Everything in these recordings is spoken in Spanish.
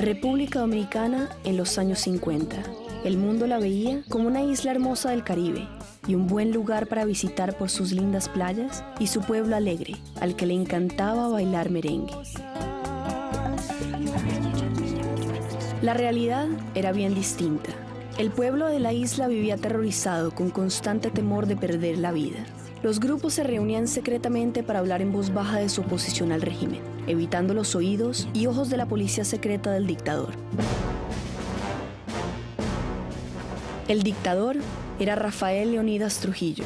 República Dominicana en los años 50. El mundo la veía como una isla hermosa del Caribe y un buen lugar para visitar por sus lindas playas y su pueblo alegre, al que le encantaba bailar merengue. La realidad era bien distinta. El pueblo de la isla vivía aterrorizado con constante temor de perder la vida. Los grupos se reunían secretamente para hablar en voz baja de su oposición al régimen, evitando los oídos y ojos de la policía secreta del dictador. El dictador era Rafael Leónidas Trujillo,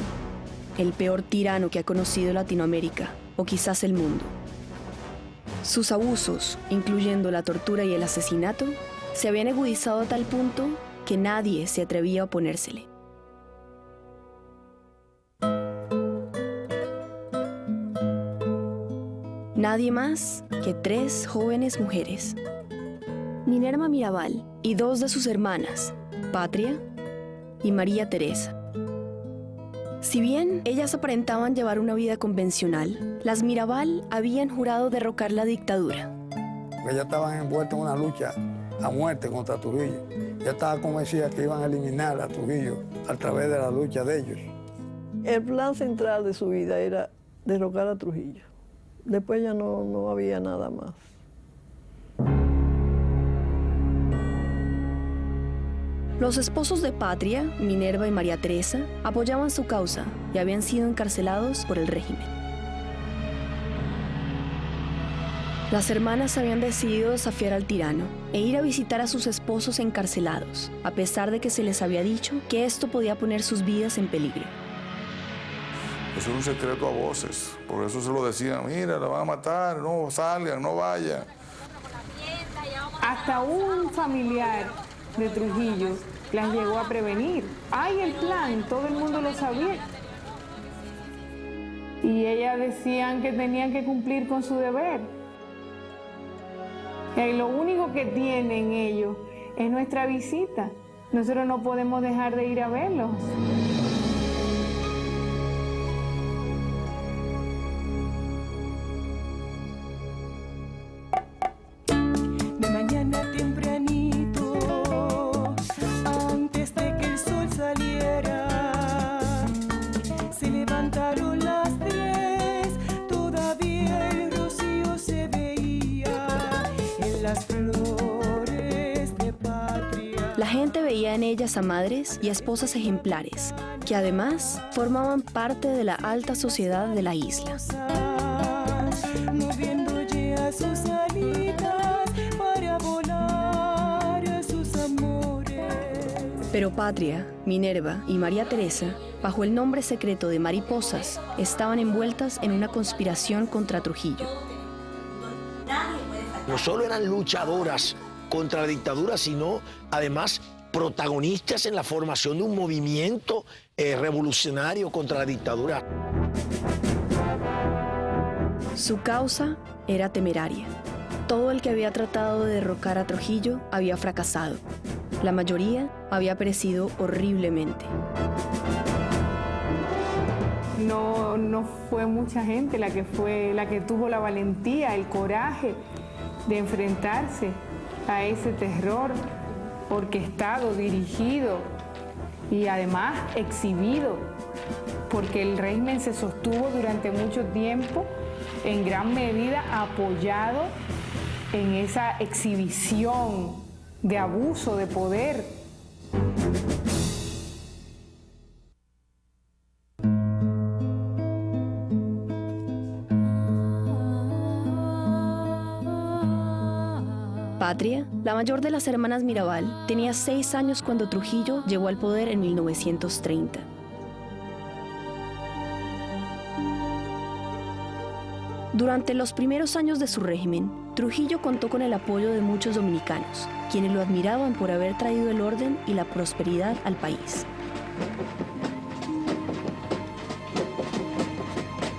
el peor tirano que ha conocido Latinoamérica, o quizás el mundo. Sus abusos, incluyendo la tortura y el asesinato, se habían agudizado a tal punto que nadie se atrevía a oponérsele. Nadie más que 3 jóvenes mujeres, Minerva Mirabal y 2 de sus hermanas, Patria y María Teresa. Si bien ellas aparentaban llevar una vida convencional, las Mirabal habían jurado derrocar la dictadura. Ellas estaban envueltas en una lucha a muerte contra Trujillo. Ya estaba convencida que iban a eliminar a Trujillo a través de la lucha de ellos. El plan central de su vida era derrocar a Trujillo. Después ya no había nada más. Los esposos de Patria, Minerva y María Teresa, apoyaban su causa y habían sido encarcelados por el régimen. Las hermanas habían decidido desafiar al tirano e ir a visitar a sus esposos encarcelados, a pesar de que se les había dicho que esto podía poner sus vidas en peligro. Eso era un secreto a voces, por eso se lo decían, mira, la van a matar, no salgan, no vayan. Hasta un familiar de Trujillo las llegó a prevenir. Hay el plan, todo el mundo lo sabía. Y ellas decían que tenían que cumplir con su deber. Y lo único que tienen ellos es nuestra visita. Nosotros no podemos dejar de ir a verlos. De mañana tempranito, antes de que el sol saliera, se levantaron las 10, todavía el rocío se veía en las flores de Patria. La gente veía en ellas a madres y esposas ejemplares, que además formaban parte de la alta sociedad de la isla. Moviendo ya sus alitas para volar a sus amores. Pero Patria, Minerva y María Teresa, bajo el nombre secreto de mariposas, estaban envueltas en una conspiración contra Trujillo. No solo eran luchadoras contra la dictadura, sino además protagonistas en la formación de un movimiento revolucionario contra la dictadura. Su causa era temeraria. Todo el que había tratado de derrocar a Trujillo había fracasado. La mayoría había perecido horriblemente. No fue mucha gente la que tuvo la valentía, el coraje de enfrentarse a ese terror orquestado, dirigido y además exhibido, porque el régimen se sostuvo durante mucho tiempo en gran medida apoyado en esa exhibición de abuso de poder. Patria, la mayor de las hermanas Mirabal, tenía 6 años cuando Trujillo llegó al poder en 1930. Durante los primeros años de su régimen, Trujillo contó con el apoyo de muchos dominicanos, quienes lo admiraban por haber traído el orden y la prosperidad al país.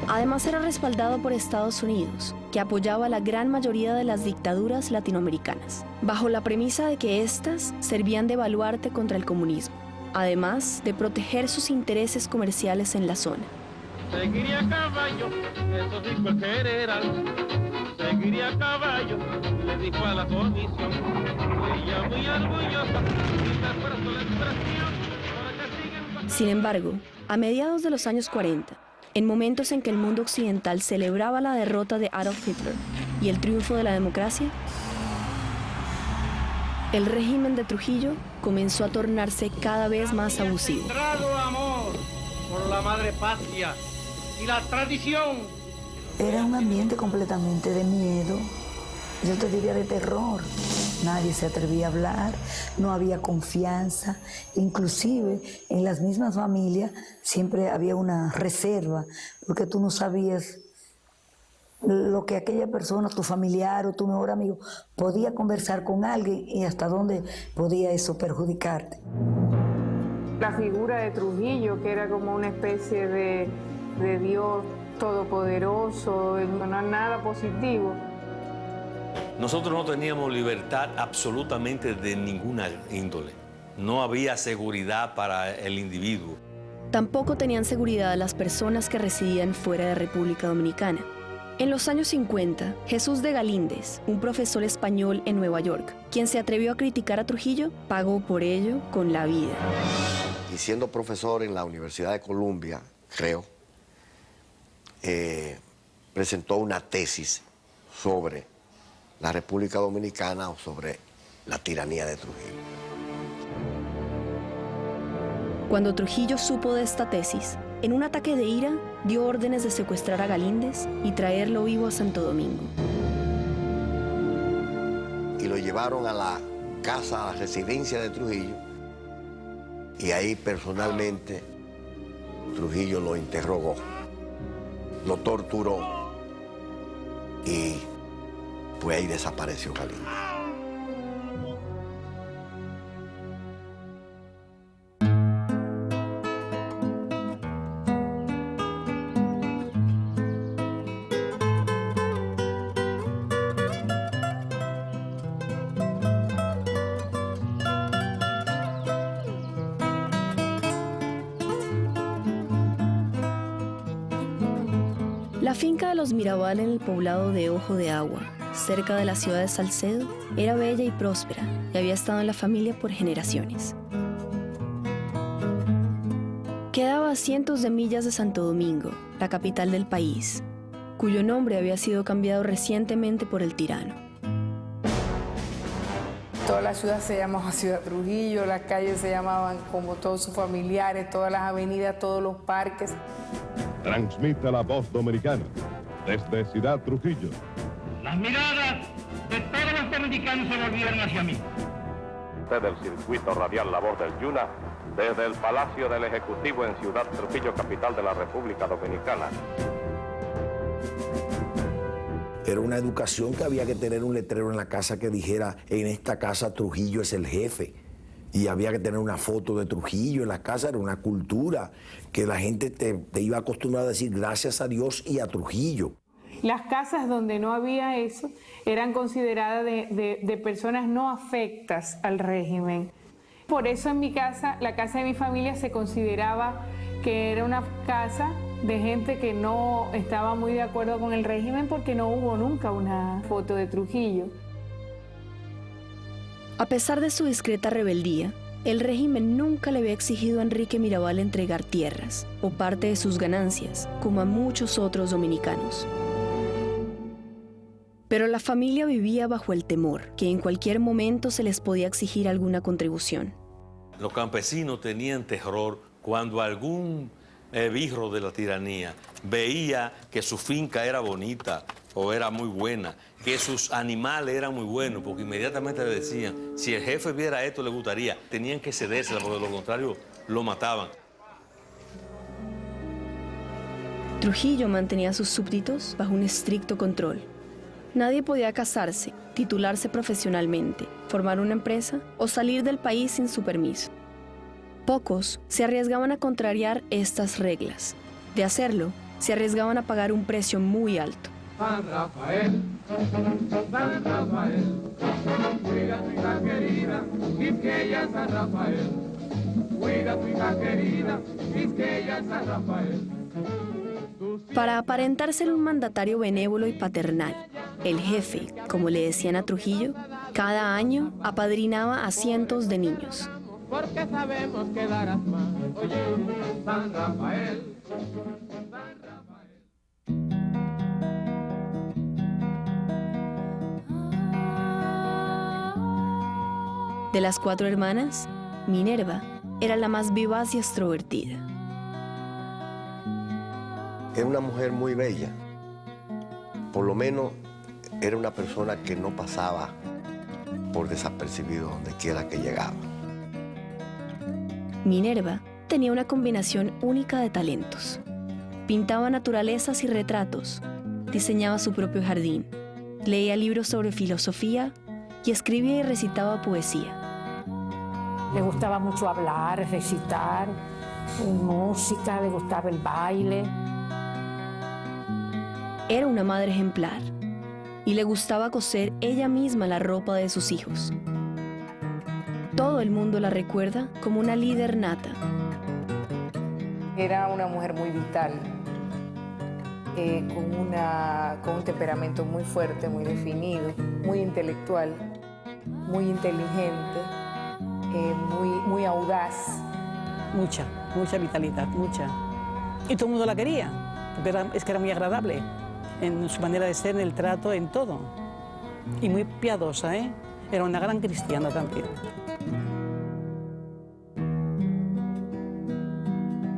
Además, era respaldado por Estados Unidos, que apoyaba a la gran mayoría de las dictaduras latinoamericanas, bajo la premisa de que éstas servían de baluarte contra el comunismo, además de proteger sus intereses comerciales en la zona. Seguiría a caballo, eso sí cualquier era. Seguiría a caballo, dedicó a la comisión. Ella muy orgullosa, por su la expresión, ahora que siguen... Sin embargo, a mediados de los años 40, en momentos en que el mundo occidental celebraba la derrota de Adolf Hitler y el triunfo de la democracia, el régimen de Trujillo comenzó a tornarse cada vez más abusivo. Centrado amor por la madre patria y la tradición. Era un ambiente completamente de miedo, yo te diría de terror. Nadie se atrevía a hablar, no había confianza, inclusive en las mismas familias siempre había una reserva, porque tú no sabías lo que aquella persona, tu familiar o tu mejor amigo, podía conversar con alguien y hasta dónde podía eso perjudicarte. La figura de Trujillo, que era como una especie de Dios todopoderoso, no nada positivo. Nosotros no teníamos libertad absolutamente de ninguna índole. No había seguridad para el individuo. Tampoco tenían seguridad las personas que residían fuera de República Dominicana. En los años 50, Jesús de Galíndez, un profesor español en Nueva York, quien se atrevió a criticar a Trujillo, pagó por ello con la vida. Y siendo profesor en la Universidad de Columbia, creo, presentó una tesis sobre la República Dominicana o sobre la tiranía de Trujillo. Cuando Trujillo supo de esta tesis, en un ataque de ira, dio órdenes de secuestrar a Galíndez y traerlo vivo a Santo Domingo. Y lo llevaron a la casa, a la residencia de Trujillo, y ahí personalmente Trujillo lo interrogó, lo torturó y pues ahí desapareció Galíndez. La finca de los Mirabal en el poblado de Ojo de Agua, cerca de la ciudad de Salcedo, era bella y próspera y había estado en la familia por generaciones. Quedaba a cientos de millas de Santo Domingo, la capital del país, cuyo nombre había sido cambiado recientemente por el tirano. Toda la ciudad se llamaba Ciudad Trujillo, las calles se llamaban como todos sus familiares, todas las avenidas, todos los parques. Transmite la voz dominicana desde Ciudad Trujillo. Las miradas de todos los dominicanos se volvieron hacia mí. Desde el circuito radial La Voz del Yuna, desde el Palacio del Ejecutivo en Ciudad Trujillo, capital de la República Dominicana. Era una educación que había que tener un letrero en la casa que dijera, en esta casa Trujillo es el jefe. Y había que tener una foto de Trujillo en la casa, era una cultura que la gente te iba acostumbrada a decir gracias a Dios y a Trujillo. Las casas donde no había eso eran consideradas de personas no afectas al régimen. Por eso en mi casa, la casa de mi familia se consideraba que era una casa de gente que no estaba muy de acuerdo con el régimen porque no hubo nunca una foto de Trujillo. A pesar de su discreta rebeldía, el régimen nunca le había exigido a Enrique Mirabal entregar tierras o parte de sus ganancias, como a muchos otros dominicanos. Pero la familia vivía bajo el temor que en cualquier momento se les podía exigir alguna contribución. Los campesinos tenían terror cuando algún birro de la tiranía veía que su finca era bonita o era muy buena, que sus animales eran muy buenos, porque inmediatamente le decían, si el jefe viera esto le gustaría, tenían que cedérsela, porque de lo contrario lo mataban. Trujillo mantenía a sus súbditos bajo un estricto control. Nadie podía casarse, titularse profesionalmente, formar una empresa o salir del país sin su permiso. Pocos se arriesgaban a contrariar estas reglas. De hacerlo, se arriesgaban a pagar un precio muy alto. San Rafael, cuida tu hija querida, Quisqueya San Rafael. Cuida tu hija querida, Quisqueya San Rafael. Para aparentar ser un mandatario benévolo y paternal, el jefe, como le decían a Trujillo, cada año apadrinaba a cientos de niños. Porque sabemos que darás más. Oye, San Rafael. De las 4 hermanas, Minerva era la más vivaz y extrovertida. Era una mujer muy bella. Por lo menos era una persona que no pasaba por desapercibido donde quiera que llegaba. Minerva tenía una combinación única de talentos. Pintaba naturalezas y retratos, diseñaba su propio jardín, leía libros sobre filosofía y escribía y recitaba poesía. Le gustaba mucho hablar, recitar, música, le gustaba el baile. Era una madre ejemplar y le gustaba coser ella misma la ropa de sus hijos. Todo el mundo la recuerda como una líder nata. Era una mujer muy vital, con un temperamento muy fuerte, muy definido, muy intelectual, muy inteligente, muy audaz. Mucha vitalidad, mucha. Y todo el mundo la quería, porque es que era muy agradable en su manera de ser, en el trato, en todo. Y muy piadosa, ¿eh? Era una gran cristiana también.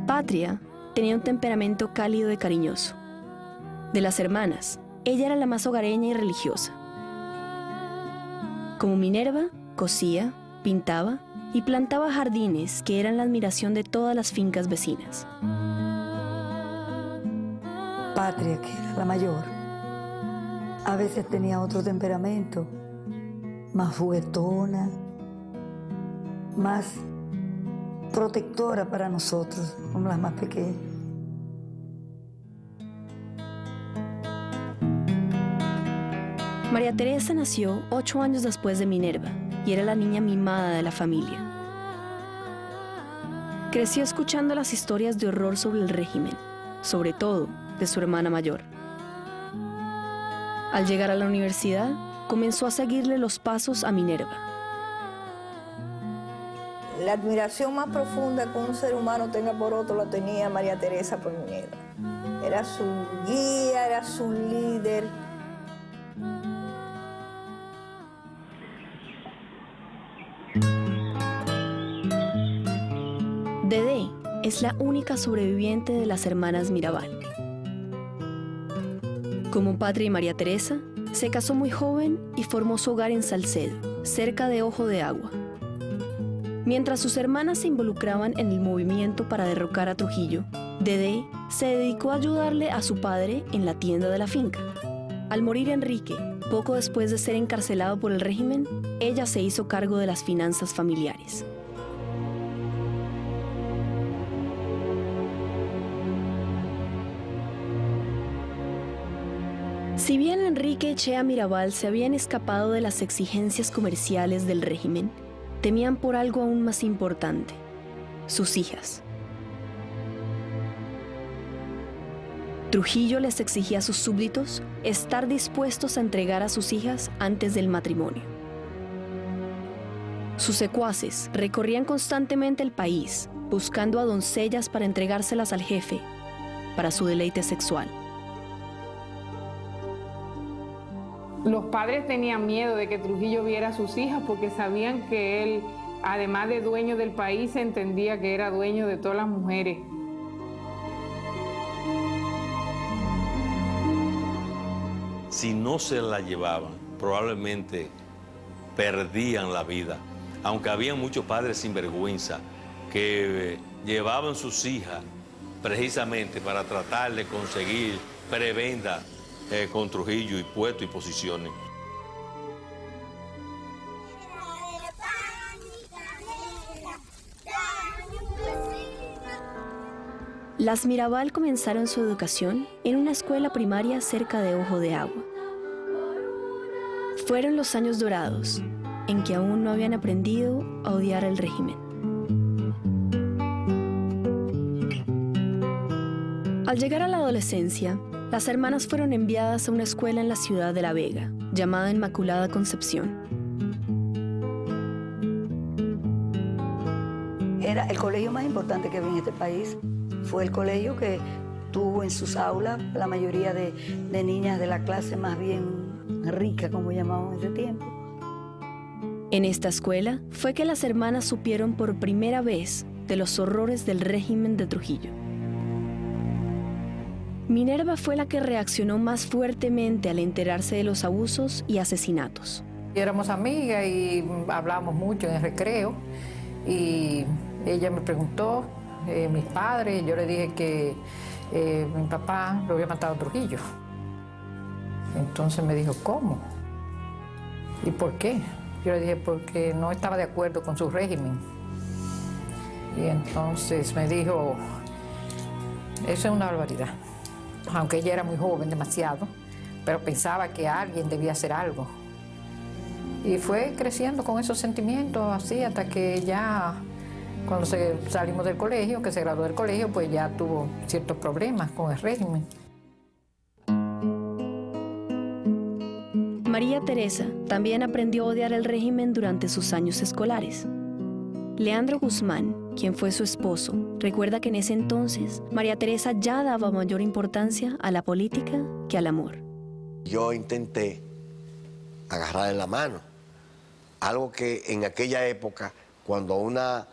Patria tenía un temperamento cálido y cariñoso. De las hermanas, ella era la más hogareña y religiosa. Como Minerva, cosía, pintaba y plantaba jardines que eran la admiración de todas las fincas vecinas. Patria, que era la mayor, a veces tenía otro temperamento, más juguetona, más protectora para nosotros, como las más pequeñas. María Teresa nació 8 años después de Minerva y era la niña mimada de la familia. Creció escuchando las historias de horror sobre el régimen, sobre todo de su hermana mayor. Al llegar a la universidad, comenzó a seguirle los pasos a Minerva. La admiración más profunda que un ser humano tenga por otro la tenía María Teresa por Minerva. Era su guía, era su líder. Dedé es la única sobreviviente de las hermanas Mirabal. Como Patria y María Teresa, se casó muy joven y formó su hogar en Salcedo, cerca de Ojo de Agua. Mientras sus hermanas se involucraban en el movimiento para derrocar a Trujillo, Dedé se dedicó a ayudarle a su padre en la tienda de la finca. Al morir Enrique, poco después de ser encarcelado por el régimen, ella se hizo cargo de las finanzas familiares. Si bien Enrique y Chea Mirabal se habían escapado de las exigencias comerciales del régimen, temían por algo aún más importante: sus hijas. Trujillo les exigía a sus súbditos estar dispuestos a entregar a sus hijas antes del matrimonio. Sus secuaces recorrían constantemente el país, buscando a doncellas para entregárselas al jefe, para su deleite sexual. Los padres tenían miedo de que Trujillo viera a sus hijas porque sabían que él, además de dueño del país, entendía que era dueño de todas las mujeres. Si no se la llevaban, probablemente perdían la vida. Aunque había muchos padres sinvergüenza que llevaban sus hijas precisamente para tratar de conseguir prebenda con Trujillo y puestos y posiciones. Las Mirabal comenzaron su educación en una escuela primaria cerca de Ojo de Agua. Fueron los años dorados, en que aún no habían aprendido a odiar al régimen. Al llegar a la adolescencia, las hermanas fueron enviadas a una escuela en la ciudad de La Vega, llamada Inmaculada Concepción. Era el colegio más importante que había en este país. Fue el colegio que tuvo en sus aulas la mayoría de niñas de la clase más bien rica, como llamaban en ese tiempo. En esta escuela fue que las hermanas supieron por primera vez de los horrores del régimen de Trujillo. Minerva fue la que reaccionó más fuertemente al enterarse de los abusos y asesinatos. Éramos amigas y hablábamos mucho en el recreo y ella me preguntó, mis padres, y yo le dije que mi papá lo había matado a Trujillo. Entonces me dijo, ¿cómo? ¿Y por qué? Yo le dije, porque no estaba de acuerdo con su régimen. Y entonces me dijo, eso es una barbaridad. Aunque ella era muy joven, demasiado, pero pensaba que alguien debía hacer algo. Y fue creciendo con esos sentimientos así hasta que ya, cuando salimos del colegio, que se graduó del colegio, pues ya tuvo ciertos problemas con el régimen. María Teresa también aprendió a odiar el régimen durante sus años escolares. Leandro Guzmán, quien fue su esposo, recuerda que en ese entonces María Teresa ya daba mayor importancia a la política que al amor. Yo intenté agarrarle la mano, algo que en aquella época, cuando una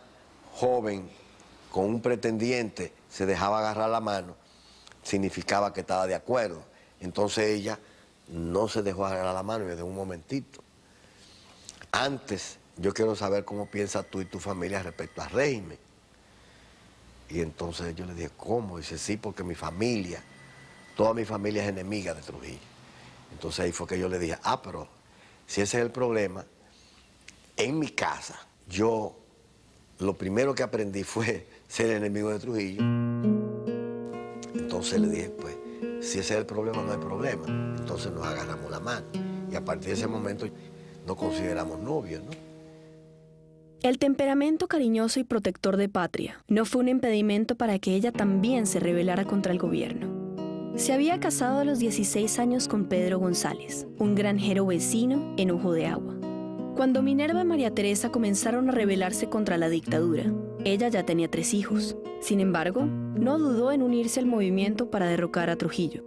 joven con un pretendiente se dejaba agarrar la mano, significaba que estaba de acuerdo. Entonces ella no se dejó agarrar la mano y me dio un momentito. Antes, yo quiero saber cómo piensas tú y tu familia respecto al régimen. Y entonces yo le dije, ¿cómo? Dice, sí, porque mi familia, toda mi familia es enemiga de Trujillo. Entonces ahí fue que yo le dije, pero si ese es el problema, en mi casa, yo lo primero que aprendí fue ser enemigo de Trujillo. Entonces le dije, pues, si ese es el problema, no hay problema. Entonces nos agarramos la mano. Y a partir de ese momento nos consideramos novios, ¿no? El temperamento cariñoso y protector de Patria no fue un impedimento para que ella también se rebelara contra el gobierno. Se había casado a los 16 años con Pedro González, un granjero vecino en Ojo de Agua. Cuando Minerva y María Teresa comenzaron a rebelarse contra la dictadura, ella ya tenía 3 hijos. Sin embargo, no dudó en unirse al movimiento para derrocar a Trujillo.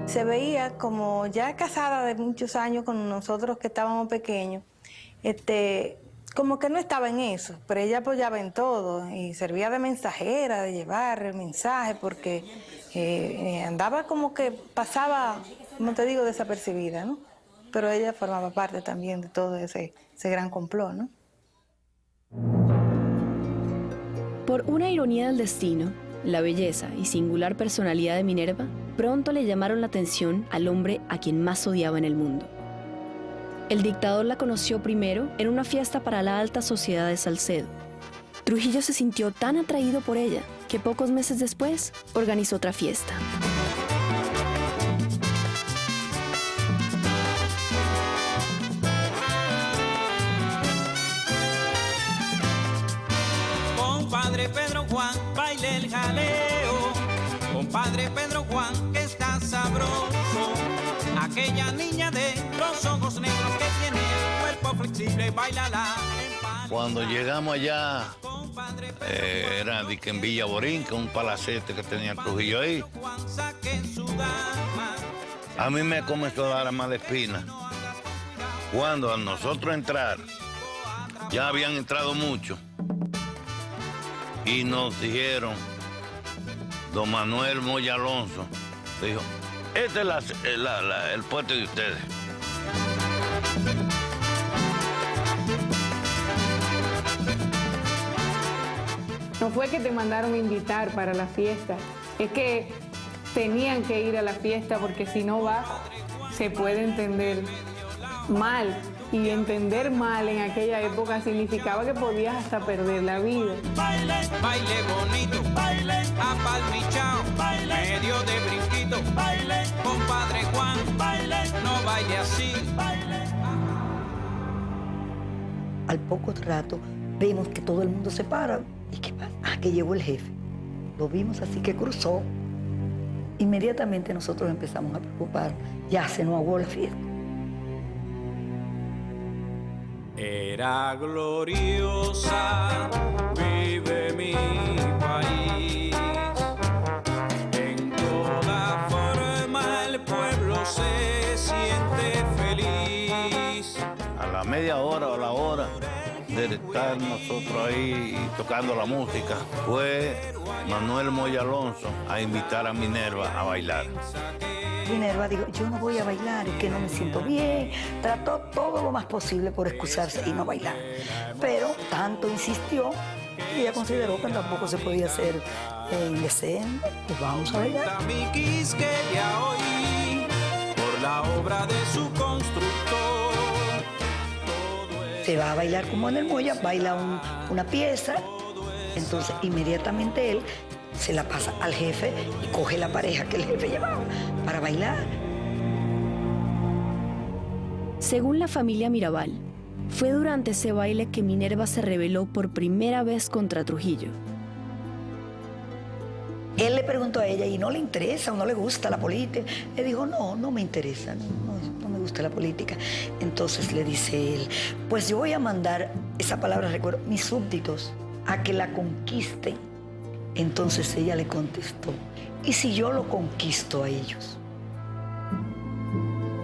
Se veía como ya casada de muchos años con nosotros que estábamos pequeños, como que no estaba en eso, pero ella apoyaba en todo y servía de mensajera, de llevar el mensaje, porque andaba como que pasaba, como te digo, desapercibida, ¿no? Pero ella formaba parte también de todo ese gran complot, ¿no? Por una ironía del destino, la belleza y singular personalidad de Minerva pronto le llamaron la atención al hombre a quien más odiaba en el mundo. El dictador la conoció primero en una fiesta para la alta sociedad de Salcedo. Trujillo se sintió tan atraído por ella que pocos meses después organizó otra fiesta. Compadre Pedro Juan, baile el jaleo. Compadre Pedro Juan, que está sabroso. Aquella niña de los ojos negros que tiene el cuerpo flexible, bailala. Cuando llegamos allá, era en Villa Borinca, un palacete que tenía Trujillo ahí. A mí me comenzó a dar mala espina. Cuando a nosotros entrar, ya habían entrado muchos, y nos dijeron, don Manuel Moya Alonso, dijo, este es el puesto de ustedes. No fue que te mandaron a invitar para la fiesta, es que tenían que ir a la fiesta porque si no vas, se puede entender mal. Y entender mal en aquella época significaba que podías hasta perder la vida. Baile, baile bonito, baile, apalmichao, baile, medio de brinquito, baile, compadre Juan, baile, no baile así, baile. Al poco rato vemos que todo el mundo se para. ¿Y qué pasa? Que llegó el jefe. Lo vimos así que cruzó Inmediatamente nosotros empezamos a preocupar, ya se nos aguó la fiesta. Era gloriosa, vive mi país. En toda forma el pueblo se siente feliz. A la media hora o la hora de estar nosotros ahí tocando la música, fue Manuel Moya Alonso a invitar a Minerva a bailar. Minerva dijo, yo no voy a bailar, es que no me siento bien. Trató todo lo más posible por excusarse y no bailar. Pero tanto insistió y ella consideró que tampoco se podía hacer indecente. Pues vamos a bailar. Mi Quisqueya hoy, por la obra de su constructor. Se va a bailar como en el Moya, baila una pieza. Entonces inmediatamente él se la pasa al jefe y coge la pareja que el jefe llevaba para bailar. Según la familia Mirabal, fue durante ese baile que Minerva se rebeló por primera vez contra Trujillo. Él le preguntó a ella, ¿y no le interesa o no le gusta la política? Le dijo, no me interesa, no me gusta la política. Entonces le dice él, pues yo voy a mandar, esa palabra recuerdo, mis súbditos a que la conquisten. Entonces ella le contestó, ¿y si yo lo conquisto a ellos?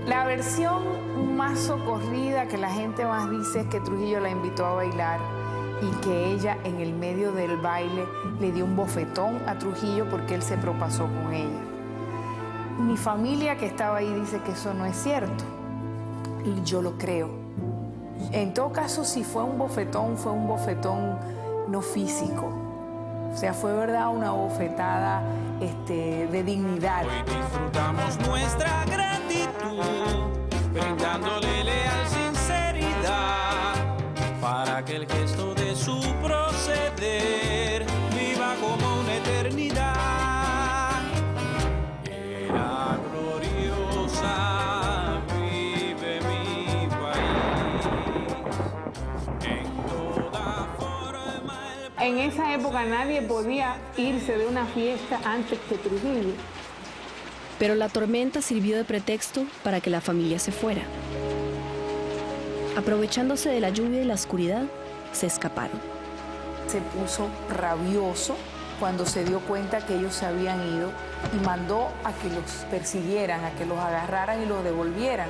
La versión más socorrida que la gente más dice es que Trujillo la invitó a bailar y que ella en el medio del baile le dio un bofetón a Trujillo porque él se propasó con ella. Mi familia que estaba ahí dice que eso no es cierto y yo lo creo. En todo caso, si fue un bofetón no físico. O sea, fue verdad una bofetada de dignidad. Hoy disfrutamos nuestra gratitud, brindándole leal sinceridad, para que el gesto de su proceder viva como una eternidad. Era gloriosa, vive mi país. En toda forma. En esa época nadie podía irse de una fiesta antes que Trujillo. Pero la tormenta sirvió de pretexto para que la familia se fuera. Aprovechándose de la lluvia y la oscuridad, se escaparon. Se puso rabioso cuando se dio cuenta que ellos se habían ido y mandó a que los persiguieran, a que los agarraran y los devolvieran,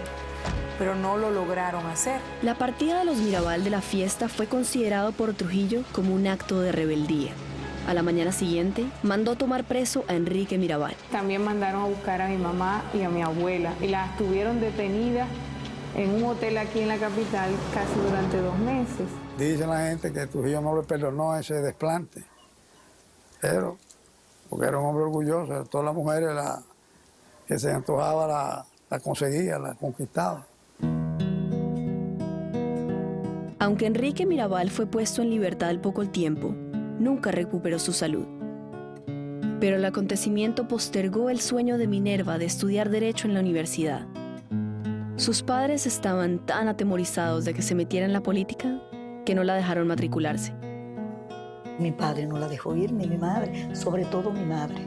pero no lo lograron hacer. La partida de los Mirabal de la fiesta fue considerado por Trujillo como un acto de rebeldía. A la mañana siguiente, mandó tomar preso a Enrique Mirabal. También mandaron a buscar a mi mamá y a mi abuela y las tuvieron detenidas en un hotel aquí en la capital casi durante 2 meses. Dice la gente que Trujillo no le perdonó ese desplante, pero porque era un hombre orgulloso, todas las mujeres que se antojaba la conseguía, la conquistaba. Aunque Enrique Mirabal fue puesto en libertad al poco tiempo, nunca recuperó su salud. Pero el acontecimiento postergó el sueño de Minerva de estudiar Derecho en la universidad. Sus padres estaban tan atemorizados de que se metiera en la política que no la dejaron matricularse. Mi padre no la dejó ir, ni mi madre, sobre todo mi madre,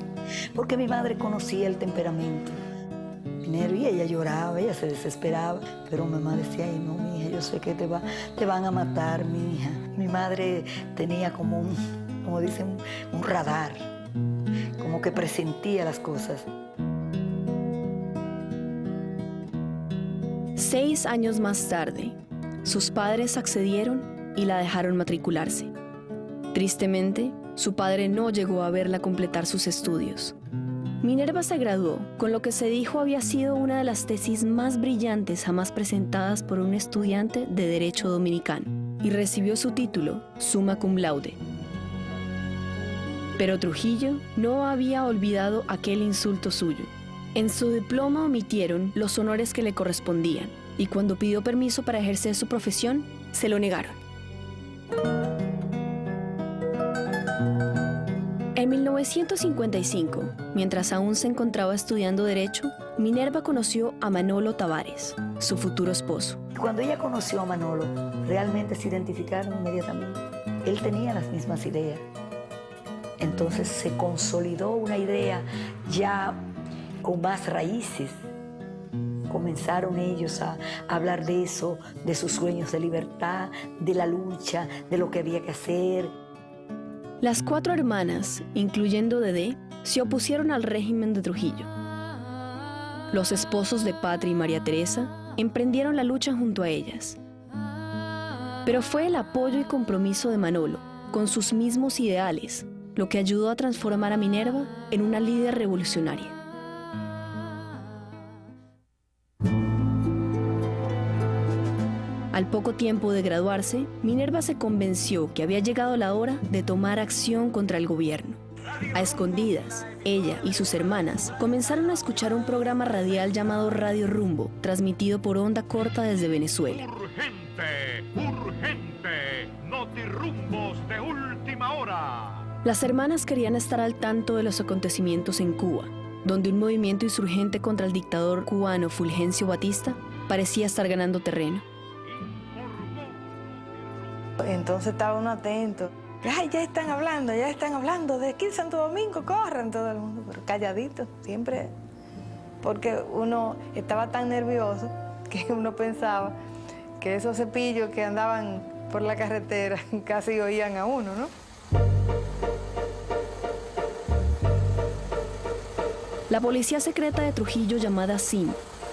porque mi madre conocía el temperamento. Minerva, y ella lloraba, ella se desesperaba, pero mi mamá decía, ay no, mi hija, yo sé que te van a matar, mi hija. Mi madre tenía como como dicen, un radar, como que presentía las cosas. 6 años más tarde, sus padres accedieron y la dejaron matricularse. Tristemente, su padre no llegó a verla completar sus estudios. Minerva se graduó con lo que se dijo había sido una de las tesis más brillantes jamás presentadas por un estudiante de Derecho dominicano y recibió su título summa cum laude. Pero Trujillo no había olvidado aquel insulto suyo. En su diploma omitieron los honores que le correspondían y cuando pidió permiso para ejercer su profesión, se lo negaron. En 1955, mientras aún se encontraba estudiando Derecho, Minerva conoció a Manolo Tavares, su futuro esposo. Cuando ella conoció a Manolo, realmente se identificaron inmediatamente. Él tenía las mismas ideas. Entonces se consolidó una idea ya con más raíces. Comenzaron ellos a hablar de eso, de sus sueños de libertad, de la lucha, de lo que había que hacer. Las 4 hermanas, incluyendo Dedé, se opusieron al régimen de Trujillo. Los esposos de Patria y María Teresa emprendieron la lucha junto a ellas. Pero fue el apoyo y compromiso de Manolo con sus mismos ideales lo que ayudó a transformar a Minerva en una líder revolucionaria. Al poco tiempo de graduarse, Minerva se convenció que había llegado la hora de tomar acción contra el gobierno. A escondidas, ella y sus hermanas comenzaron a escuchar un programa radial llamado Radio Rumbo, transmitido por onda corta desde Venezuela. ¡Urgente! ¡Notirrumbos de última hora! Las hermanas querían estar al tanto de los acontecimientos en Cuba, donde un movimiento insurgente contra el dictador cubano Fulgencio Batista parecía estar ganando terreno. Entonces estaba uno atento. Ay, ya están hablando de aquí en Santo Domingo, corran todo el mundo, pero calladito, siempre, porque uno estaba tan nervioso que uno pensaba que esos cepillos que andaban por la carretera casi oían a uno, ¿no? La policía secreta de Trujillo, llamada SIM,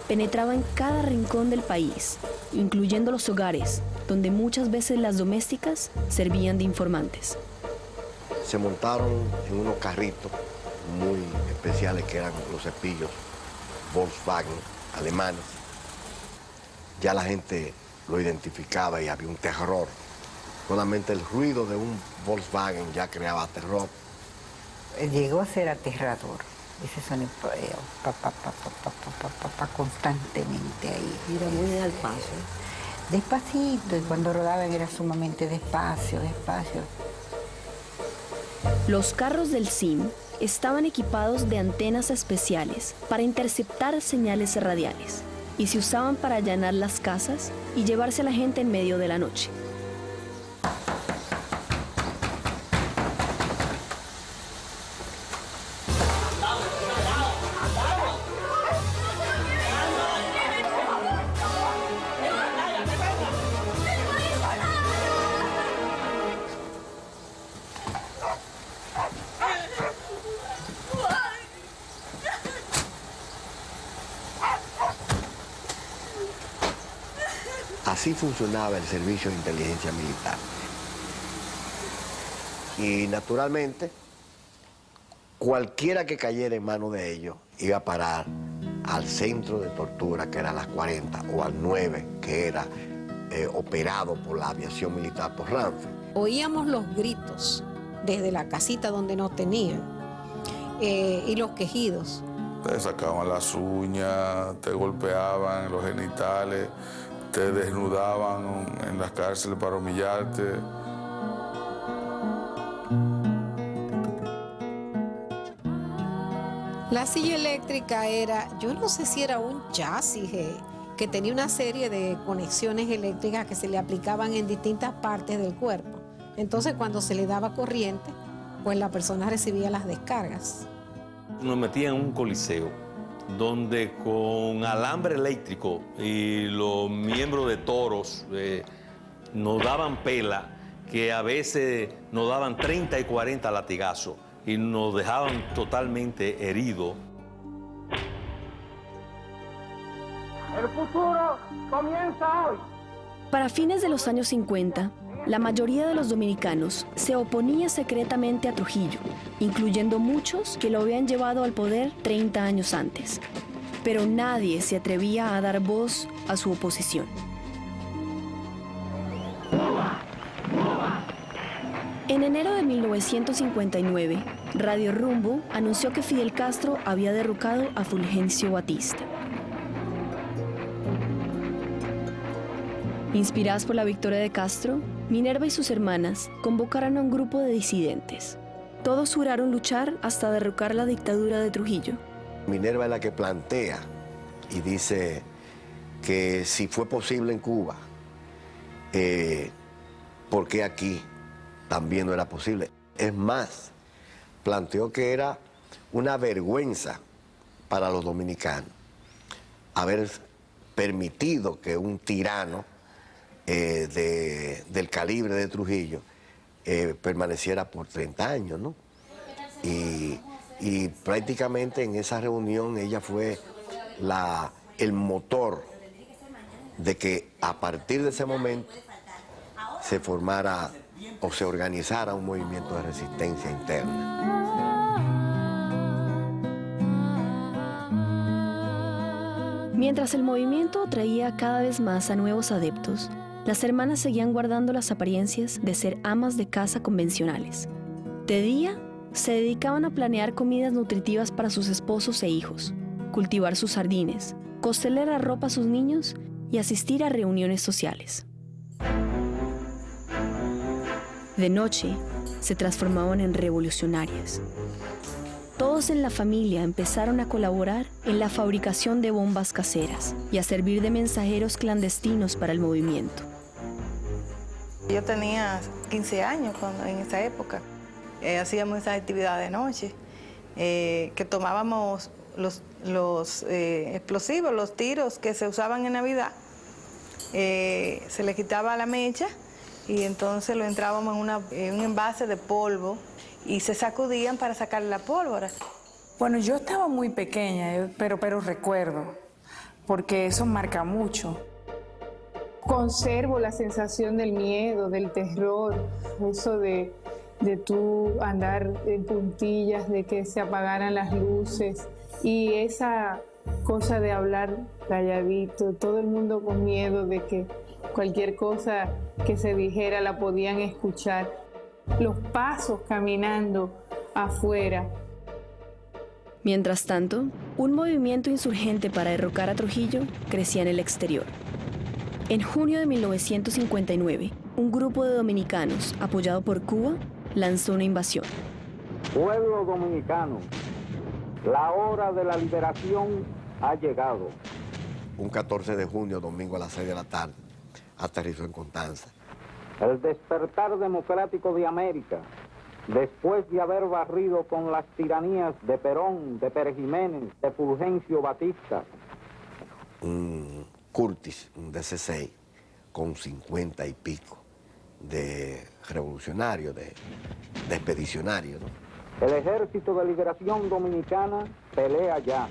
penetraba en cada rincón del país, incluyendo los hogares, donde muchas veces las domésticas servían de informantes. Se montaron en unos carritos muy especiales que eran los cepillos Volkswagen alemanes. Ya la gente lo identificaba y había un terror. Solamente el ruido de un Volkswagen ya creaba terror. Llegó a ser aterrador. Ese sonido constantemente ahí. Era muy al paso. Despacito, y cuando rodaban era sumamente despacio. Los carros del SIM estaban equipados de antenas especiales para interceptar señales radiales y se usaban para allanar las casas y llevarse a la gente en medio de la noche. Así funcionaba el servicio de inteligencia militar. Y naturalmente, cualquiera que cayera en manos de ellos iba a parar al centro de tortura, que era las 40, o al 9, que era operado por la aviación militar por Ramfel. Oíamos los gritos desde la casita donde nos tenían y los quejidos. Te sacaban las uñas, te golpeaban los genitales, te desnudaban en las cárceles para humillarte. La silla eléctrica era, yo no sé si era un chasis que tenía una serie de conexiones eléctricas que se le aplicaban en distintas partes del cuerpo. Entonces cuando se le daba corriente, pues la persona recibía las descargas. Nos metían en un coliseo donde con alambre eléctrico y los miembros de toros nos daban pela, que a veces nos daban 30 y 40 latigazos y nos dejaban totalmente heridos. El futuro comienza hoy. Para fines de los años 50, la mayoría de los dominicanos se oponía secretamente a Trujillo, incluyendo muchos que lo habían llevado al poder 30 años antes. Pero nadie se atrevía a dar voz a su oposición. En enero de 1959, Radio Rumbo anunció que Fidel Castro había derrocado a Fulgencio Batista. Inspiradas por la victoria de Castro, Minerva y sus hermanas convocaron a un grupo de disidentes. Todos juraron luchar hasta derrocar la dictadura de Trujillo. Minerva es la que plantea y dice que si fue posible en Cuba, ¿por qué aquí también no era posible? Es más, planteó que era una vergüenza para los dominicanos haber permitido que un tirano del calibre de Trujillo permaneciera por 30 años, ¿no? Y prácticamente en esa reunión ella fue el motor de que a partir de ese momento se formara o se organizara un movimiento de resistencia interna. Mientras el movimiento atraía cada vez más a nuevos adeptos, las hermanas seguían guardando las apariencias de ser amas de casa convencionales. De día, se dedicaban a planear comidas nutritivas para sus esposos e hijos, cultivar sus jardines, coserle la ropa a sus niños y asistir a reuniones sociales. De noche, se transformaban en revolucionarias. Todos en la familia empezaron a colaborar en la fabricación de bombas caseras y a servir de mensajeros clandestinos para el movimiento. Yo tenía 15 años en esa época. Hacíamos esa actividad de noche, que tomábamos los explosivos, los tiros que se usaban en Navidad, se le quitaba la mecha y entonces lo entrábamos en un envase de polvo y se sacudían para sacar la pólvora. Bueno, yo estaba muy pequeña, pero recuerdo, porque eso marca mucho. Conservo la sensación del miedo, del terror, eso de tú andar en puntillas, de que se apagaran las luces y esa cosa de hablar calladito, todo el mundo con miedo de que cualquier cosa que se dijera la podían escuchar. Los pasos caminando afuera. Mientras tanto, un movimiento insurgente para derrocar a Trujillo crecía en el exterior. En junio de 1959, un grupo de dominicanos, apoyado por Cuba, lanzó una invasión. Pueblo dominicano, la hora de la liberación ha llegado. Un 14 de junio, domingo a las 6 de la tarde, aterrizó en Constanza. El despertar democrático de América, después de haber barrido con las tiranías de Perón, de Pérez Jiménez, de Fulgencio Batista. Un Curtis, un DC-6, con 50 y pico de revolucionarios, de expedicionarios, ¿no? El Ejército de Liberación Dominicana pelea ya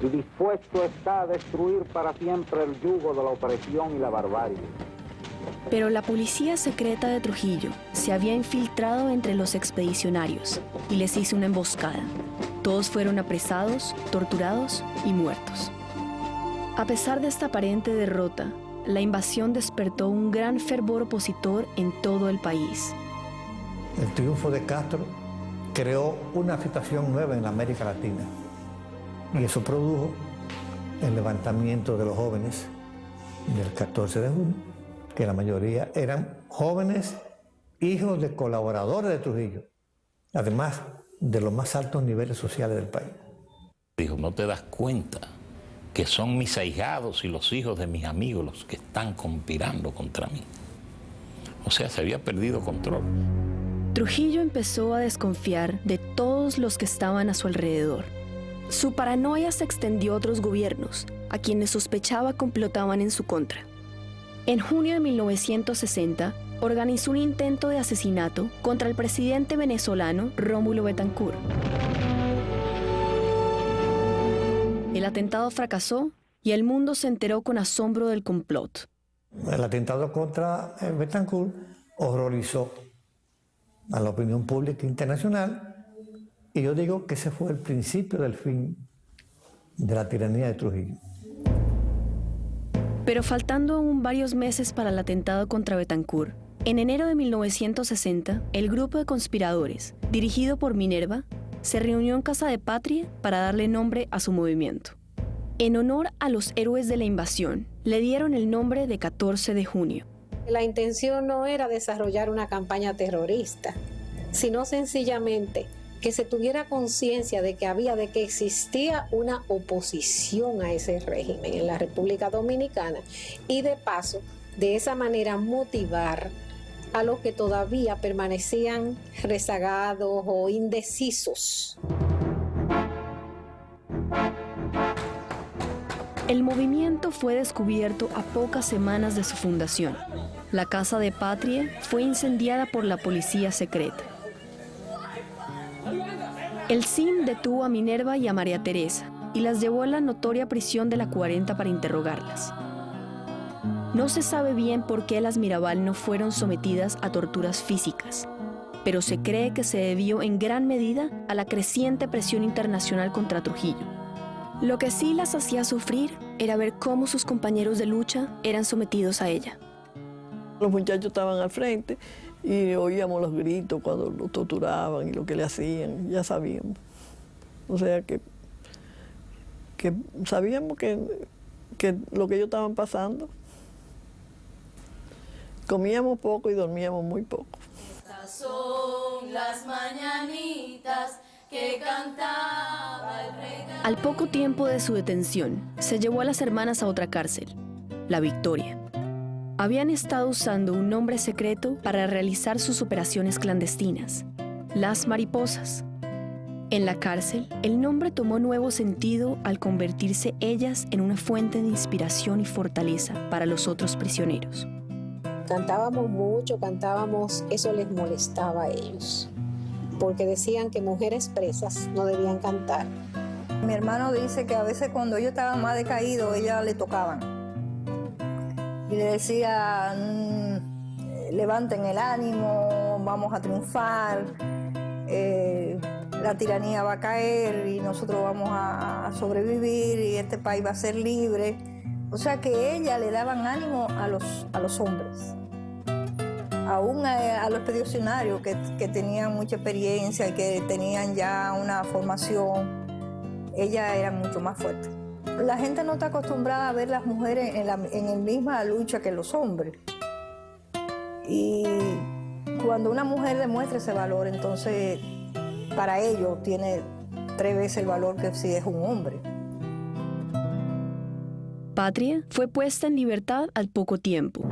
y dispuesto está a destruir para siempre el yugo de la opresión y la barbarie. Pero la policía secreta de Trujillo se había infiltrado entre los expedicionarios y les hizo una emboscada. Todos fueron apresados, torturados y muertos. A pesar de esta aparente derrota, la invasión despertó un gran fervor opositor en todo el país. El triunfo de Castro creó una situación nueva en la América Latina y eso produjo el levantamiento de los jóvenes del 14 de junio, que la mayoría eran jóvenes hijos de colaboradores de Trujillo, además de los más altos niveles sociales del país. Dijo, ¿no te das cuenta que son mis ahijados y los hijos de mis amigos los que están conspirando contra mí? O sea, se había perdido control. Trujillo empezó a desconfiar de todos los que estaban a su alrededor. Su paranoia se extendió a otros gobiernos, a quienes sospechaba complotaban en su contra. En junio de 1960, organizó un intento de asesinato contra el presidente venezolano Rómulo Betancourt. El atentado fracasó y el mundo se enteró con asombro del complot. El atentado contra Betancourt horrorizó a la opinión pública internacional y yo digo que ese fue el principio del fin de la tiranía de Trujillo. Pero faltando aún varios meses para el atentado contra Betancourt, en enero de 1960, el grupo de conspiradores, dirigido por Minerva, se reunió en Casa de Patria para darle nombre a su movimiento. En honor a los héroes de la invasión, le dieron el nombre de 14 de junio. La intención no era desarrollar una campaña terrorista, sino sencillamente que se tuviera conciencia de que existía una oposición a ese régimen en la República Dominicana y de paso, de esa manera motivar a los que todavía permanecían rezagados o indecisos. El movimiento fue descubierto a pocas semanas de su fundación. La casa de Patrie fue incendiada por la policía secreta. El CIM detuvo a Minerva y a María Teresa y las llevó a la notoria prisión de la 40 para interrogarlas. No se sabe bien por qué las Mirabal no fueron sometidas a torturas físicas, pero se cree que se debió en gran medida a la creciente presión internacional contra Trujillo. Lo que sí las hacía sufrir era ver cómo sus compañeros de lucha eran sometidos a ella. Los muchachos estaban al frente y oíamos los gritos cuando lo torturaban y lo que le hacían, ya sabíamos. O sea que sabíamos que lo que ellos estaban pasando. Comíamos poco y dormíamos muy poco. Estas son las mañanitas que cantaba el rey. Al poco tiempo de su detención, se llevó a las hermanas a otra cárcel, La Victoria. Habían estado usando un nombre secreto para realizar sus operaciones clandestinas, Las Mariposas. En la cárcel, el nombre tomó nuevo sentido al convertirse ellas en una fuente de inspiración y fortaleza para los otros prisioneros. Cantábamos mucho, eso les molestaba a ellos, porque decían que mujeres presas no debían cantar. Mi hermano dice que a veces cuando ellos estaban más decaídos, ellas le tocaban. Y le decía, levanten el ánimo, vamos a triunfar, la tiranía va a caer y nosotros vamos a sobrevivir y este país va a ser libre. O sea que ellas le daban ánimo a los hombres. Aún a los expedicionarios que tenían mucha experiencia y que tenían ya una formación, ellas eran mucho más fuertes. La gente no está acostumbrada a ver las mujeres en la misma lucha que los hombres. Y cuando una mujer demuestra ese valor, entonces para ellos tiene 3 veces el valor que si es un hombre. Patrie fue puesta en libertad al poco tiempo.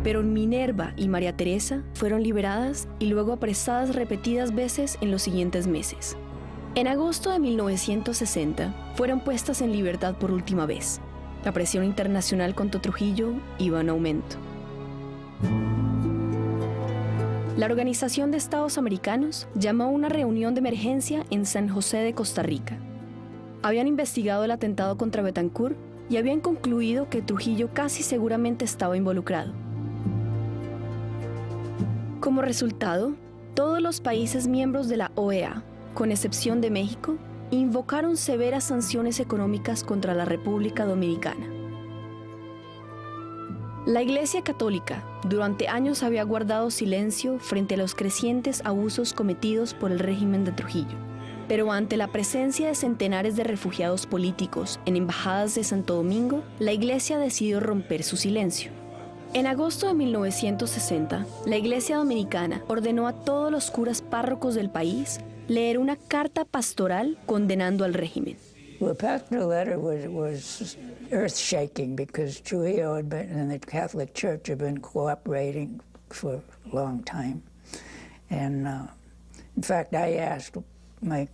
Pero Minerva y María Teresa fueron liberadas y luego apresadas repetidas veces en los siguientes meses. En agosto de 1960 fueron puestas en libertad por última vez. La presión internacional contra Trujillo iba en aumento. La Organización de Estados Americanos llamó a una reunión de emergencia en San José de Costa Rica. Habían investigado el atentado contra Betancourt y habían concluido que Trujillo casi seguramente estaba involucrado. Como resultado, todos los países miembros de la OEA, con excepción de México, invocaron severas sanciones económicas contra la República Dominicana. La Iglesia Católica durante años había guardado silencio frente a los crecientes abusos cometidos por el régimen de Trujillo. Pero ante la presencia de centenares de refugiados políticos en embajadas de Santo Domingo, la Iglesia decidió romper su silencio. En agosto de 1960, la Iglesia Dominicana ordenó a todos los curas párrocos del país leer una carta pastoral condenando al régimen. The pastoral letter was earth-shaking because Trujillo and the Catholic Church had been cooperating for a long time. And in fact, I asked my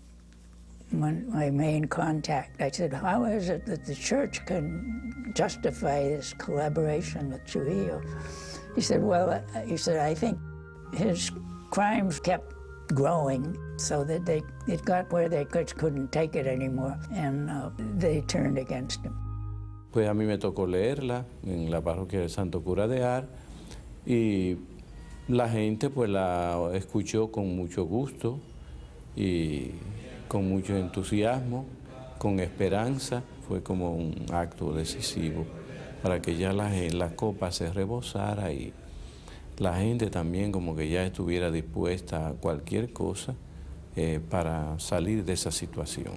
main contact, I said, how is it that the church can justify this collaboration with Trujillo? He said, well, I think his crimes kept growing so that it got where they couldn't take it anymore, and they turned against him. Pues a mí me tocó leerla en la parroquia del Santo Cura de Ar y la gente pues la escuchó con mucho gusto y con mucho entusiasmo, con esperanza. Fue como un acto decisivo para que ya la copa se rebosara y la gente también como que ya estuviera dispuesta a cualquier cosa para salir de esa situación.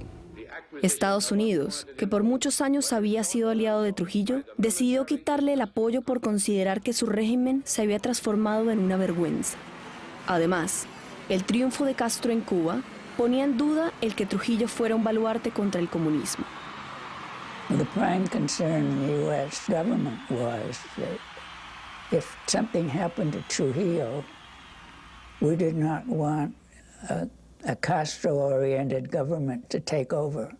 Estados Unidos, que por muchos años había sido aliado de Trujillo, decidió quitarle el apoyo por considerar que su régimen se había transformado en una vergüenza. Además, el triunfo de Castro en Cuba ponía en duda el que Trujillo fuera un baluarte contra el comunismo. The prime concern in the U.S. government was that if something happened to Trujillo, we did not want a Castro-oriented government to take over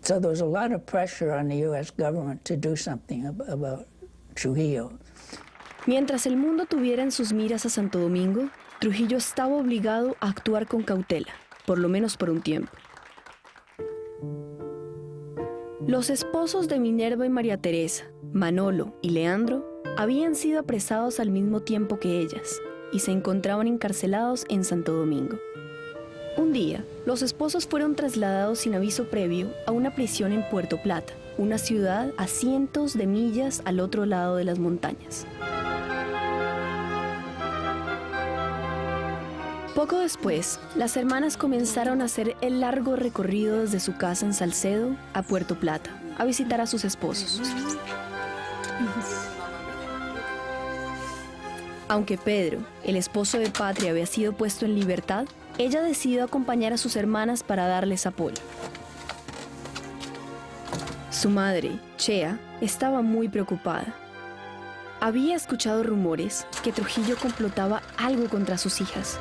So there was a lot of pressure on the U.S. government to do something about Trujillo. Mientras el mundo tuviera en sus miras a Santo Domingo, Trujillo estaba obligado a actuar con cautela, por lo menos por un tiempo. Los esposos de Minerva y María Teresa, Manolo y Leandro, habían sido apresados al mismo tiempo que ellas y se encontraban encarcelados en Santo Domingo. Un día, los esposos fueron trasladados sin aviso previo a una prisión en Puerto Plata, una ciudad a cientos de millas al otro lado de las montañas. Poco después, las hermanas comenzaron a hacer el largo recorrido desde su casa en Salcedo a Puerto Plata, a visitar a sus esposos. Aunque Pedro, el esposo de Patria, había sido puesto en libertad, ella decidió acompañar a sus hermanas para darles apoyo. Su madre, Chea, estaba muy preocupada. Había escuchado rumores que Trujillo complotaba algo contra sus hijas.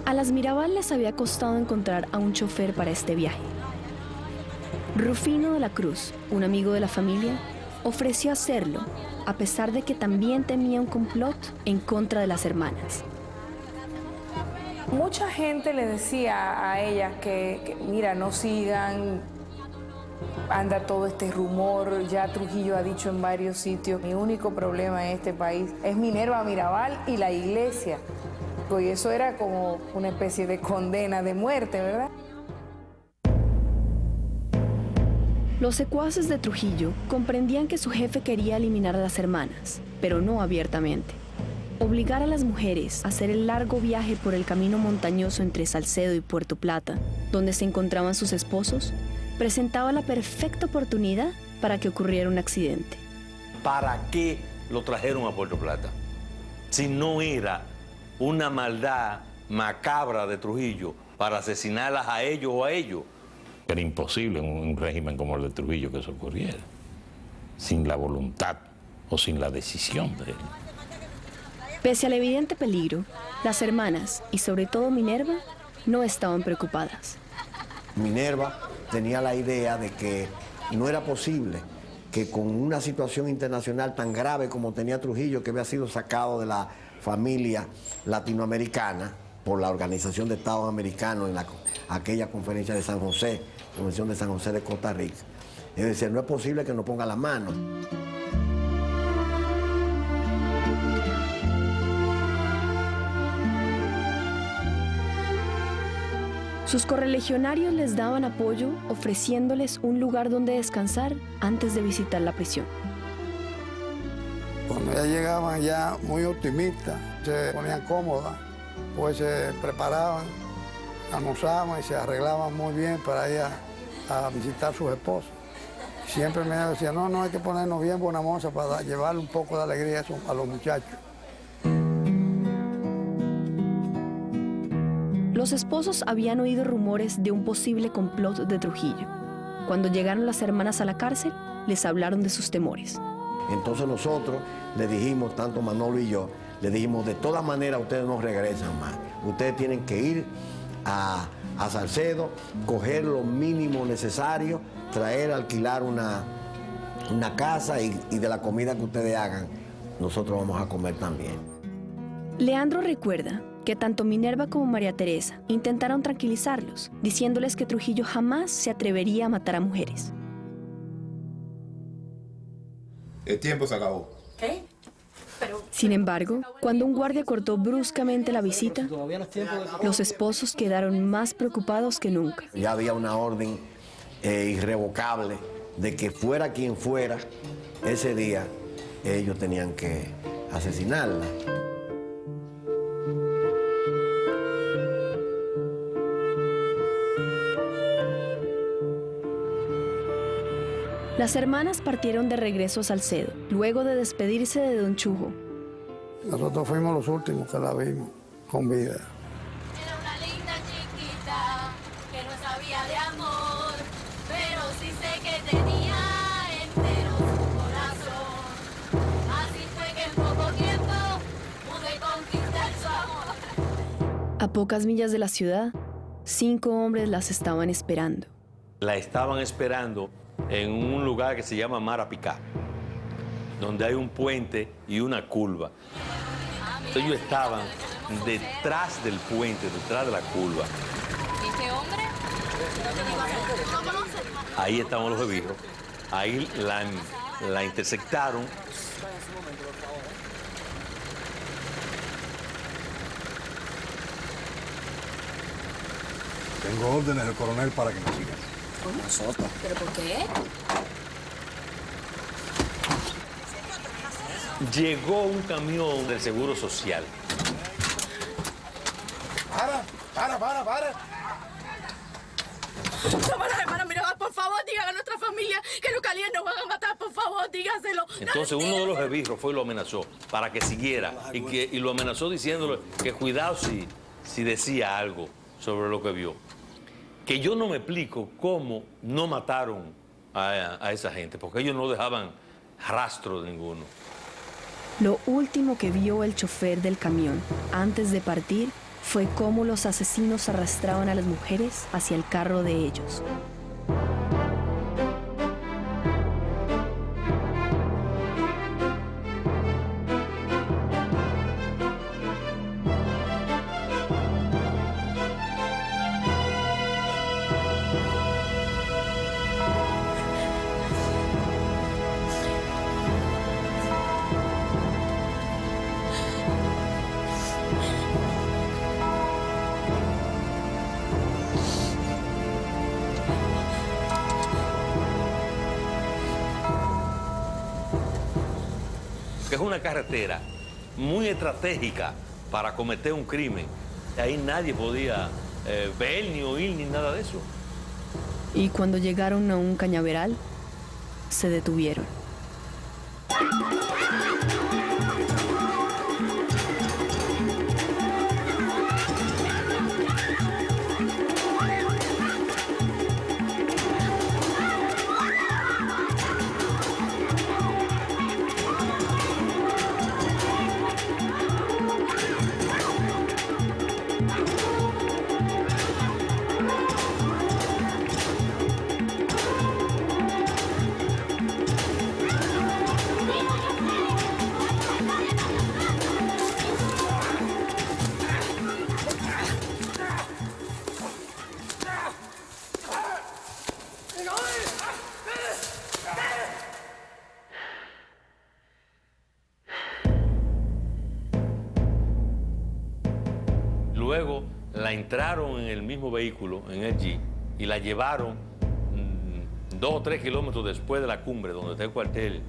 A las Mirabal les había costado encontrar a un chofer para este viaje. Rufino de la Cruz, un amigo de la familia, ofreció hacerlo, a pesar de que también temía un complot en contra de las hermanas. Mucha gente le decía a ellas que mira, no sigan, anda todo este rumor, ya Trujillo ha dicho en varios sitios, mi único problema en este país es Minerva Mirabal y la iglesia. Y eso era como una especie de condena de muerte, ¿verdad? Los secuaces de Trujillo comprendían que su jefe quería eliminar a las hermanas, pero no abiertamente. Obligar a las mujeres a hacer el largo viaje por el camino montañoso entre Salcedo y Puerto Plata, donde se encontraban sus esposos, presentaba la perfecta oportunidad para que ocurriera un accidente. ¿Para qué lo trajeron a Puerto Plata? Si no era una maldad macabra de Trujillo para asesinarlas a ellos o a ellos. Era imposible en un régimen como el de Trujillo que eso ocurriera, sin la voluntad o sin la decisión de él. Pese al evidente peligro, las hermanas, y sobre todo Minerva, no estaban preocupadas. Minerva tenía la idea de que no era posible que con una situación internacional tan grave como tenía Trujillo, que había sido sacado de la familia latinoamericana por la Organización de Estados Americanos en aquella conferencia de San José, Convención de San José de Costa Rica. Es decir, no es posible que nos ponga la mano. Sus correligionarios les daban apoyo ofreciéndoles un lugar donde descansar antes de visitar la prisión. Cuando ya llegaban ya muy optimistas, se ponían cómodas, pues se preparaban, almorzaban y se arreglaban muy bien para ir a visitar a sus esposos. Siempre me decían, no, hay que ponernos bien buena moza para llevarle un poco de alegría a los muchachos. Los esposos habían oído rumores de un posible complot de Trujillo. Cuando llegaron las hermanas a la cárcel, les hablaron de sus temores. Entonces nosotros le dijimos, tanto Manolo y yo, le dijimos, de todas maneras ustedes no regresan más. Ustedes tienen que ir a Salcedo, coger lo mínimo necesario, traer, alquilar una casa y de la comida que ustedes hagan, nosotros vamos a comer también. Leandro recuerda que tanto Minerva como María Teresa intentaron tranquilizarlos, diciéndoles que Trujillo jamás se atrevería a matar a mujeres. El tiempo se acabó. ¿Qué? Sin embargo, cuando un guardia cortó bruscamente la visita, los esposos quedaron más preocupados que nunca. Ya había una orden irrevocable de que fuera quien fuera, ese día ellos tenían que asesinarla. Las hermanas partieron de regreso a Salcedo, luego de despedirse de don Chujo. Nosotros fuimos los últimos que la vimos con vida. Era una linda chiquita que no sabía de amor, pero sí sé que tenía A pocas millas de la ciudad, 5 hombres las estaban esperando. La estaban esperando en un lugar que se llama Marapicá, donde hay un puente y una curva. Ellos estaban detrás del puente, detrás de la curva. ¿Y este hombre? Ahí estaban los esbirros. Ahí la intersectaron. Tengo órdenes del coronel para que nos sigan. ¿Con nosotros? ¿Pero por qué? Llegó un camión del Seguro Social. Para. Somos las hermanas Mirabal, por favor, digan a nuestra familia que los Calies nos van a matar, por favor, dígaselo. Entonces uno de los esbirros fue y lo amenazó para que siguiera y lo amenazó diciéndole que cuidado si decía algo sobre lo que vio. Que yo no me explico cómo no mataron a esa gente, porque ellos no dejaban rastro ninguno. Lo último que vio el chofer del camión antes de partir fue cómo los asesinos arrastraban a las mujeres hacia el carro de ellos. Que es una carretera muy estratégica para cometer un crimen. Ahí nadie podía ver, ni oír, ni nada de eso. Y cuando llegaron a un cañaveral, se detuvieron. Luego la entraron en el mismo vehículo, en el Jeep, y la llevaron 2 o 3 kilómetros después de la cumbre, donde está el cuartel.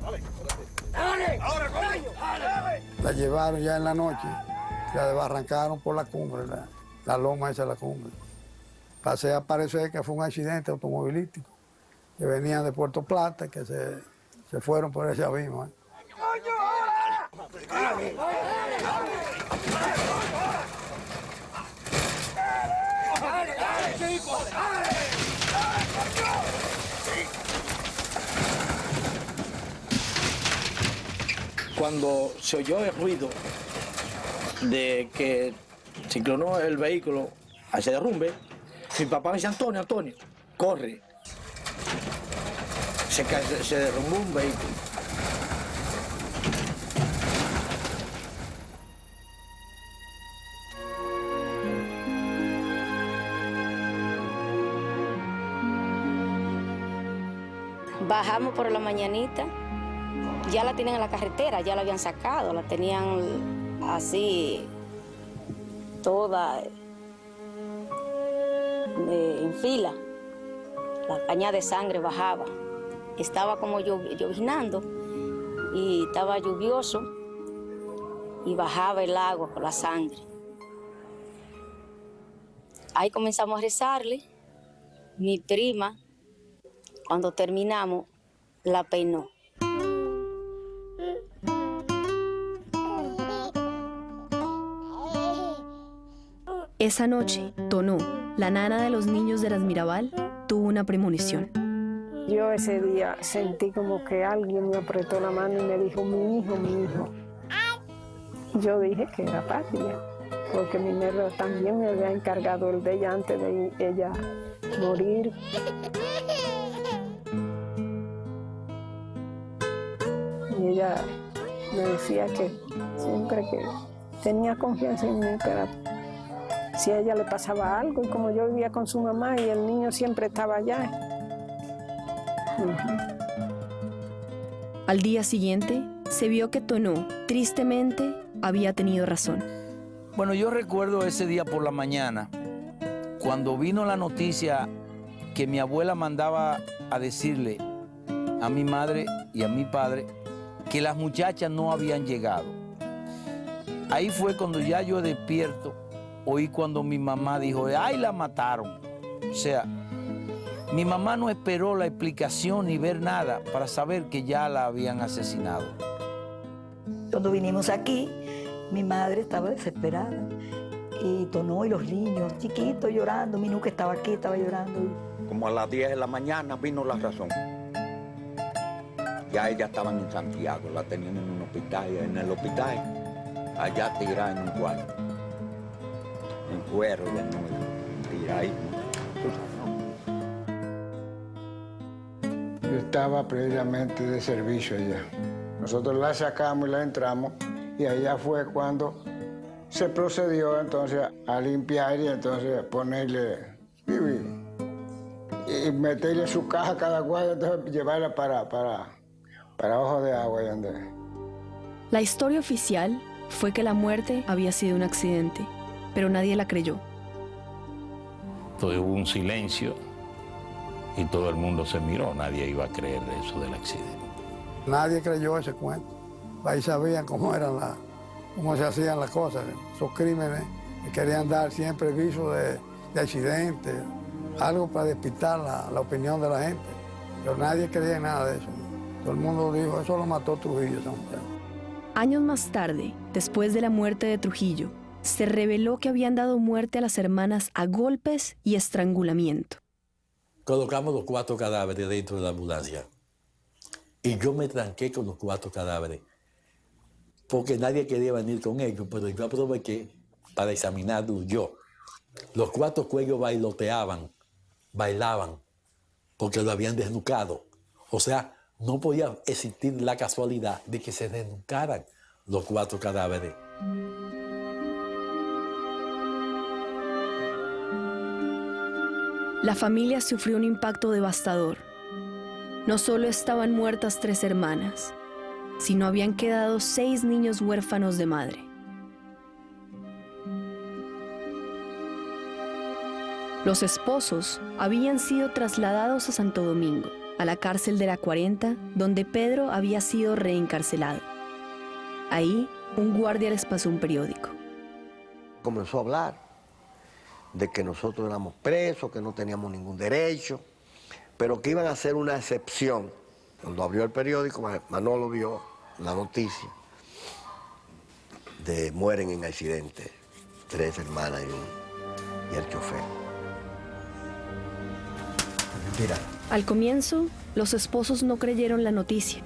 La llevaron ya en la noche, la desbarrancaron por la cumbre, la loma esa de la cumbre. Pasé a parecer que fue un accidente automovilístico, que venían de Puerto Plata, que se fueron por ese abismo. Cuando se oyó el ruido de que se inclinó el vehículo hacia derrumbe, mi papá me dice, Antonio, corre. Se derrumbó un vehículo. Bajamos por la mañanita, ya la tenían en la carretera, ya la habían sacado, la tenían así, toda en fila. La caña de sangre bajaba. Estaba como lloviznando y estaba lluvioso y bajaba el agua con la sangre. Ahí comenzamos a rezarle. Mi prima, cuando terminamos, la peinó. Esa noche, Tonó, la nana de los niños de las Mirabal, tuvo una premonición. Yo ese día sentí como que alguien me apretó la mano y me dijo, mi hijo, mi hijo. Yo dije que era Patria. porque Minerva también me había encargado el de ella antes de ella morir. Y ella me decía que siempre que tenía confianza en mí, pero si a ella le pasaba algo, y como yo vivía con su mamá y el niño siempre estaba allá. Al día siguiente, se vio que Tonó, tristemente, había tenido razón. Bueno, yo recuerdo ese día por la mañana, cuando vino la noticia que mi abuela mandaba a decirle a mi madre y a mi padre que las muchachas no habían llegado. Ahí fue cuando ya yo despierto, oí cuando mi mamá dijo, ¡ay, la mataron! O sea, mi mamá no esperó la explicación ni ver nada para saber que ya la habían asesinado. Cuando vinimos aquí, mi madre estaba desesperada. Y Tonó y los niños chiquitos llorando. Mi nuca estaba aquí, estaba llorando. Como a las 10 de la mañana vino la razón. Ya ellas estaban en Santiago, la tenían en un hospital. En el hospital, allá tirada en un cuarto. En cuero, de nuevo, tiradísimo. Yo estaba previamente de servicio allá. Nosotros la sacamos y la entramos, y allá fue cuando se procedió entonces a limpiar y entonces ponerle y meterle su caja a cada cual, entonces llevarla para Ojo de Agua. La historia oficial fue que la muerte había sido un accidente, pero nadie la creyó. Entonces hubo un silencio y todo el mundo se miró, nadie iba a creer eso del accidente. Nadie creyó ese cuento. Ahí sabían cómo se hacían las cosas. Esos crímenes que querían dar siempre viso de accidentes, algo para despistar la opinión de la gente. Pero nadie creía en nada de eso. Todo el mundo dijo, eso lo mató Trujillo. Años más tarde, después de la muerte de Trujillo, se reveló que habían dado muerte a las hermanas a golpes y estrangulamiento. Colocamos los 4 cadáveres dentro de la ambulancia. Y yo me tranqué con los 4 cadáveres, porque nadie quería venir con ellos, pero yo aproveché para examinarlos yo. Los 4 cuellos bailaban, porque lo habían desnucado. O sea, no podía existir la casualidad de que se desnucaran los 4 cadáveres. La familia sufrió un impacto devastador. No solo estaban muertas 3 hermanas, sino habían quedado 6 niños huérfanos de madre. Los esposos habían sido trasladados a Santo Domingo, a la cárcel de la 40, donde Pedro había sido reencarcelado. Ahí, un guardia les pasó un periódico. Comenzó a hablar de que nosotros éramos presos, que no teníamos ningún derecho, pero que iban a hacer una excepción. Cuando abrió el periódico, Manolo vio la noticia de mueren en accidente 3 hermanas y el chofer. Mira. Al comienzo, los esposos no creyeron la noticia.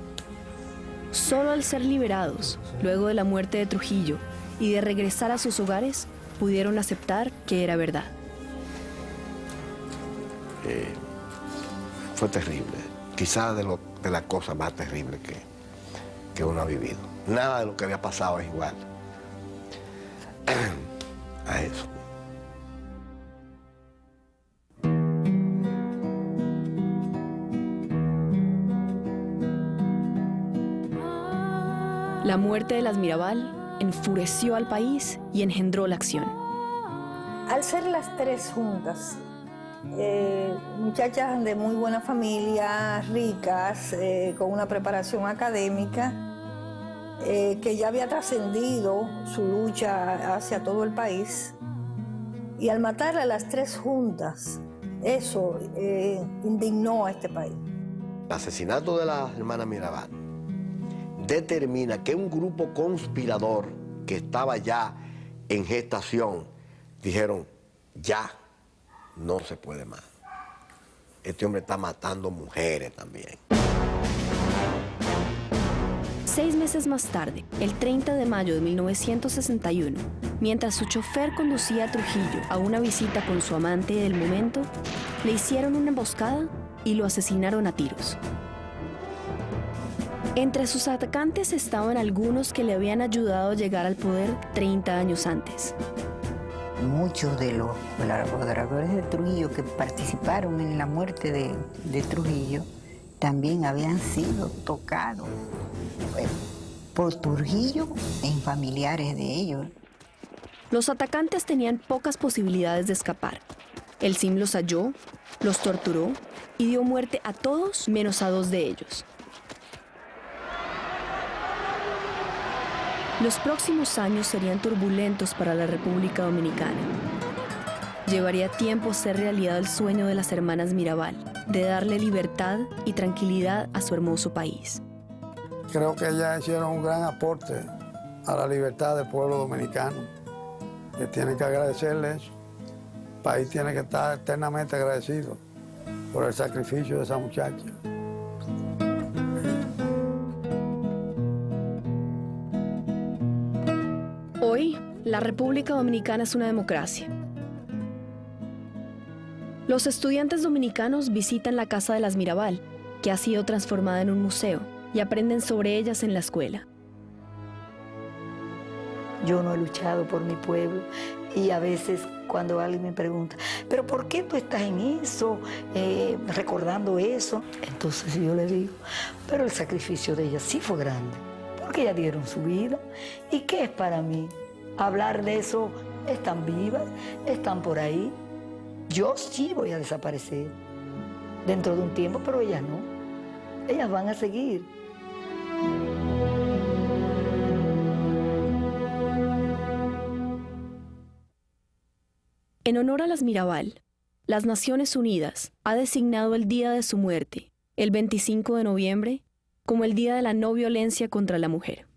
Solo al ser liberados, luego de la muerte de Trujillo y de regresar a sus hogares, pudieron aceptar que era verdad. Fue terrible, quizás de las cosas más terribles que uno ha vivido. Nada de lo que había pasado es igual a eso. La muerte de las Mirabal enfureció al país y engendró la acción. Al ser las 3 juntas, muchachas de muy buena familia, ricas, con una preparación académica, que ya había trascendido su lucha hacia todo el país, y al matar a las 3 juntas, eso indignó a este país. El asesinato de la hermana Mirabal determina que un grupo conspirador que estaba ya en gestación, dijeron, ya no se puede más. Este hombre está matando mujeres también. 6 meses más tarde, el 30 de mayo de 1961, mientras su chofer conducía a Trujillo a una visita con su amante del momento, le hicieron una emboscada y lo asesinaron a tiros. Entre sus atacantes estaban algunos que le habían ayudado a llegar al poder 30 años antes. Muchos de los colaboradores de Trujillo que participaron en la muerte de Trujillo también habían sido tocados por Trujillo en familiares de ellos. Los atacantes tenían pocas posibilidades de escapar. El CIM los halló, los torturó y dio muerte a todos menos a 2 de ellos. Los próximos años serían turbulentos para la República Dominicana. Llevaría tiempo ser realidad el sueño de las hermanas Mirabal, de darle libertad y tranquilidad a su hermoso país. Creo que ellas hicieron un gran aporte a la libertad del pueblo dominicano, que tienen que agradecerles eso. El país tiene que estar eternamente agradecido por el sacrificio de esa muchacha. Hoy, la República Dominicana es una democracia. Los estudiantes dominicanos visitan la Casa de las Mirabal, que ha sido transformada en un museo, y aprenden sobre ellas en la escuela. Yo no he luchado por mi pueblo y a veces cuando alguien me pregunta, ¿pero por qué tú estás en eso, recordando eso? Entonces yo le digo, pero el sacrificio de ellas sí fue grande, porque ellas dieron su vida. ¿Y qué es para mí? Hablar de eso, están vivas, están por ahí. Yo sí voy a desaparecer dentro de un tiempo, pero ellas no. Ellas van a seguir. En honor a las Mirabal, las Naciones Unidas ha designado el día de su muerte, el 25 de noviembre, como el Día de la No Violencia contra la Mujer.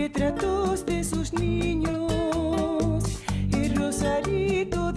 retratos de sus niños, el rosarito